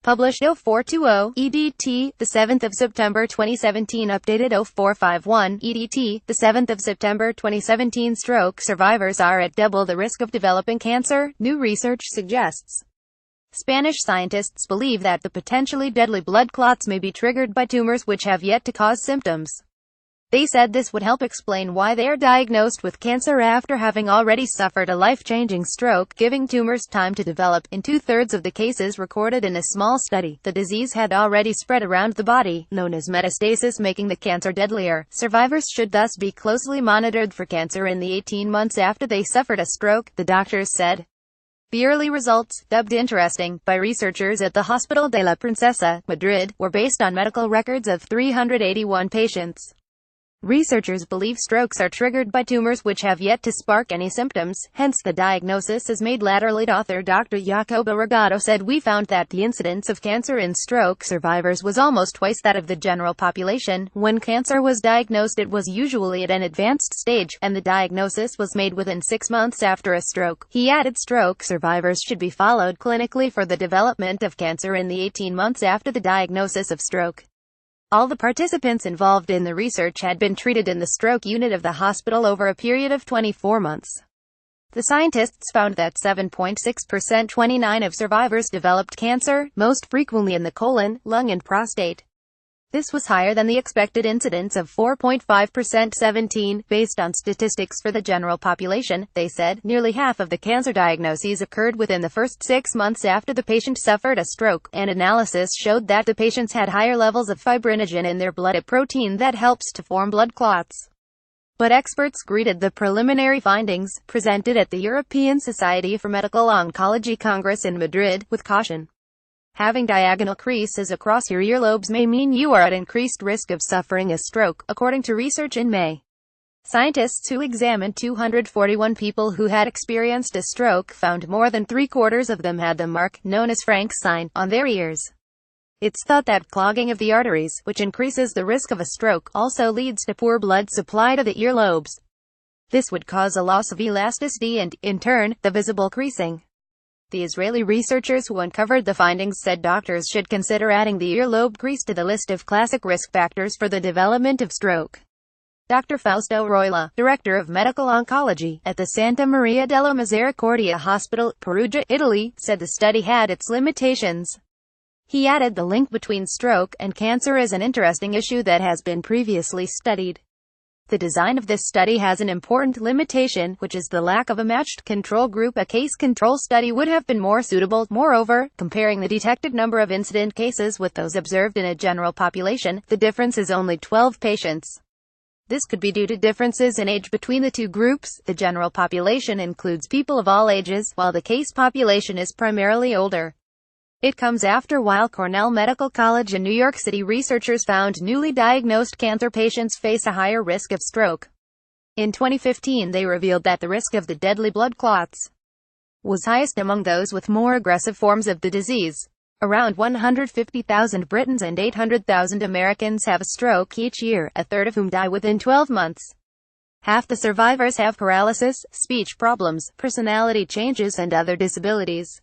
Published 0420 EDT, the 7th of September 2017. Updated 0451 EDT, the 7th of September 2017. Stroke survivors are at double the risk of developing cancer, new research suggests. Spanish scientists believe that the potentially deadly blood clots may be triggered by tumors which have yet to cause symptoms. They said this would help explain why they are diagnosed with cancer after having already suffered a life-changing stroke, giving tumors time to develop. In two-thirds of the cases recorded in a small study, the disease had already spread around the body, known as metastasis, making the cancer deadlier. Survivors should thus be closely monitored for cancer in the 18 months after they suffered a stroke, the doctors said. The early results, dubbed interesting by researchers at the Hospital de la Princesa, Madrid, were based on medical records of 381 patients. Researchers believe strokes are triggered by tumors which have yet to spark any symptoms, hence the diagnosis is made laterally. Author Dr. Jacobo Regado said, "We found that the incidence of cancer in stroke survivors was almost twice that of the general population. When cancer was diagnosed, it was usually at an advanced stage, and the diagnosis was made within 6 months after a stroke." He added stroke survivors should be followed clinically for the development of cancer in the 18 months after the diagnosis of stroke. All the participants involved in the research had been treated in the stroke unit of the hospital over a period of 24 months. The scientists found that 7.6%, 29 of survivors developed cancer, most frequently in the colon, lung and prostate. This was higher than the expected incidence of 4.5%, 17, based on statistics for the general population, they said. Nearly half of the cancer diagnoses occurred within the first 6 months after the patient suffered a stroke, and analysis showed that the patients had higher levels of fibrinogen in their blood, a protein that helps to form blood clots. But experts greeted the preliminary findings, presented at the European Society for Medical Oncology Congress in Madrid, with caution. Having diagonal creases across your earlobes may mean you are at increased risk of suffering a stroke, according to research in May. Scientists who examined 241 people who had experienced a stroke found more than 3/4 of them had the mark, known as Frank's sign, on their ears. It's thought that clogging of the arteries, which increases the risk of a stroke, also leads to poor blood supply to the earlobes. This would cause a loss of elasticity and, in turn, the visible creasing. The Israeli researchers who uncovered the findings said doctors should consider adding the earlobe crease to the list of classic risk factors for the development of stroke. Dr. Fausto Roila, director of medical oncology at the Santa Maria della Misericordia Hospital, Perugia, Italy, said the study had its limitations. He added the link between stroke and cancer is an interesting issue that has been previously studied. The design of this study has an important limitation, which is the lack of a matched control group. A case control study would have been more suitable. Moreover, comparing the detected number of incident cases with those observed in a general population, the difference is only 12 patients. This could be due to differences in age between the two groups. The general population includes people of all ages, while the case population is primarily older. It comes after Weill Cornell Medical College and New York City researchers found newly diagnosed cancer patients face a higher risk of stroke. In 2015, they revealed that the risk of the deadly blood clots was highest among those with more aggressive forms of the disease. Around 150,000 Britons and 800,000 Americans have a stroke each year, a third of whom die within 12 months. Half the survivors have paralysis, speech problems, personality changes and other disabilities.